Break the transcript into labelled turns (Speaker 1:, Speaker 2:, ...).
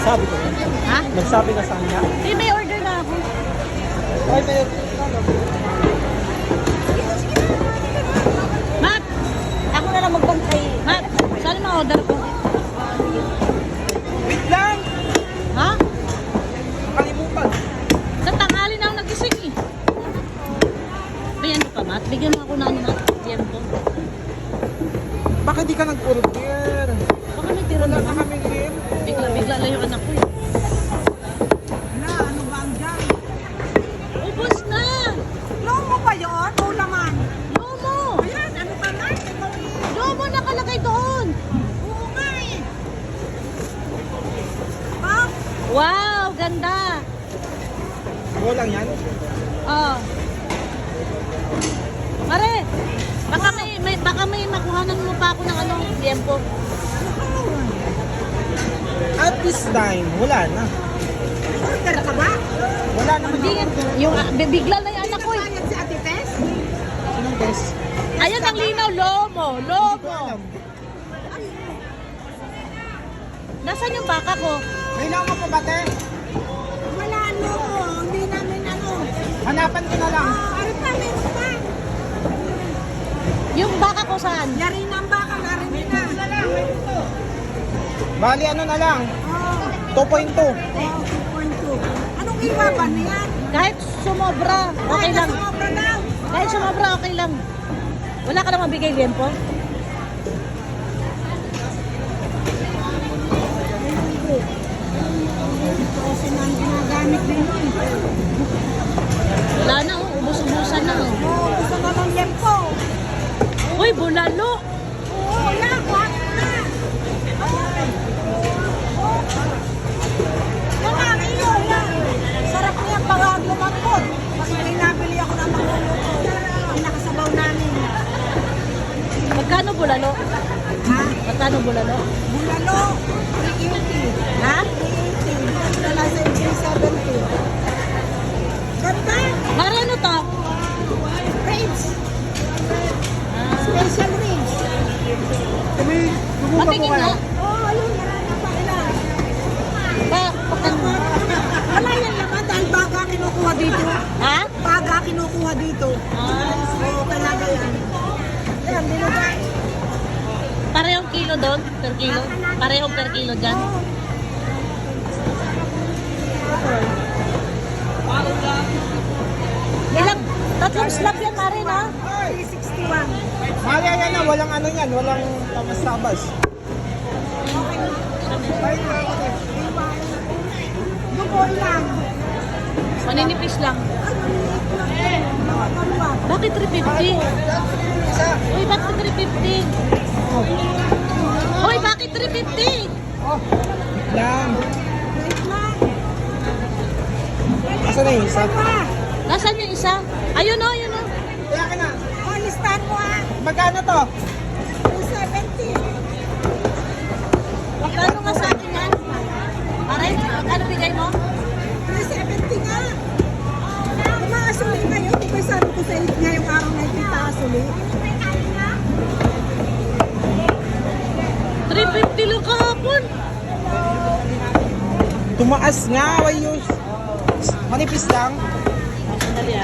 Speaker 1: Nagsabi ko.
Speaker 2: Ha?
Speaker 1: Nagsabi ka sa kanya.
Speaker 2: Hindi, may order na ako.
Speaker 1: Ay, may...
Speaker 2: Mat!
Speaker 3: Ako na lang magbantay.
Speaker 2: Mat! Saan yung order ko?
Speaker 1: Wait lang!
Speaker 2: Ha?
Speaker 1: Kalimutan.
Speaker 2: Sa tanghali na ako nagising eh. Bayan mo pa, Mat. Bigyan mo ako na ano, Mat. Tiempo.
Speaker 1: Bakit di ka nag-order?
Speaker 2: Baka may tira
Speaker 1: Wala
Speaker 2: na.
Speaker 1: na kaming tempo.
Speaker 2: Bigla lang yung anak ko eh.
Speaker 3: Na, ano ba ang dyan?
Speaker 2: Ubus na!
Speaker 3: Lomo ba yun? O laman?
Speaker 2: Lomo!
Speaker 3: Ayan, ano ka na? Ikaw eh.
Speaker 2: Lomo nakalagay doon!
Speaker 3: Oo nga eh. Bak,
Speaker 2: Wow! Ganda!
Speaker 1: Walang yan?
Speaker 2: Oh. Mare! Baka may makuhanan mo pa ako ng ano, tiempo.
Speaker 1: At this time, wala na.
Speaker 3: order ka ba?
Speaker 1: Wala na.
Speaker 2: Hindi, yung bigla na yung anak ko eh.
Speaker 3: Bayad si Ate Tess?
Speaker 1: Sinong test?
Speaker 2: Ayun ang linaw, lomo!
Speaker 1: Hindi ko
Speaker 2: Lomo!
Speaker 1: alam.
Speaker 2: Nasaan yung baka ko?
Speaker 1: Kailangan mo pa ba, te?
Speaker 3: Wala no. Hindi namin ano.
Speaker 1: Hanapan ko na lang.
Speaker 3: Ano pa, meron pa?
Speaker 2: Yung baka ko saan?
Speaker 3: Yari na ang baka, narinig na.
Speaker 1: Bali, ano na lang?
Speaker 3: Oh,
Speaker 1: 2.2.
Speaker 3: 2.2. Anong iwaban niyan?
Speaker 2: Kahit sumobra, okay lang.
Speaker 3: Sobra daw.
Speaker 2: Kahit sumobra, okay lang. Wala ka na mabigay, Liempo?
Speaker 3: Kasi nang ginagamit din yun.
Speaker 2: Wala na, oh. Ubus-ubusan na, oh.
Speaker 3: Oo, gusto na lang yan po.
Speaker 2: Uy, bulalo!
Speaker 3: Oo, yan, wag na. Yan ang iyo, yan. Sarap niya pag lumambot. Mas may nabili ako ng magluluto. Ang nakasabaw namin.
Speaker 2: Magkano bulalo?
Speaker 3: Ha?
Speaker 2: Magkano bulalo?
Speaker 3: Bulalo, 380.
Speaker 2: Ha?
Speaker 3: 380. Wala sa 370. Ganda.
Speaker 2: Mara ano to?
Speaker 3: Ribs. Special ribs.
Speaker 2: Matingin nga.
Speaker 3: Oh, ayun, marami pa ilan. Wala yan naman dahil baga kinukuha dito.
Speaker 2: Ha?
Speaker 3: Baga kinukuha dito. Oo, talaga yan. Yan, dinuga.
Speaker 2: Parehong kilo doon? Per kilo? Parehong per kilo dyan? Ilang? Tatlong slab yan, Mare, na?
Speaker 3: 361.
Speaker 1: Mali yan na, walang ano yan, walang tamas-tabas.
Speaker 3: Dugol lang.
Speaker 2: Maninipis lang. Bakit 350? Uy, bakit 350? Uy, bakit 350?
Speaker 1: Lang.
Speaker 3: Wait lang.
Speaker 1: Asa na yung isa?
Speaker 2: Nasaan yung isa? Ayun o, ayun o.
Speaker 1: Kaya ka na.
Speaker 3: Oh, listahan mo ah.
Speaker 1: Magkano to?
Speaker 3: 270.
Speaker 2: Magkano nga sa akin yan? Pare, magkano bigay mo?
Speaker 3: 370 nga. Umaasuli kayo. Di ba sabi ko sa inyo ngayong araw na kita asuli?
Speaker 2: 350 lang kahapon.
Speaker 1: Tumaas nga, wayos. Manipis lang.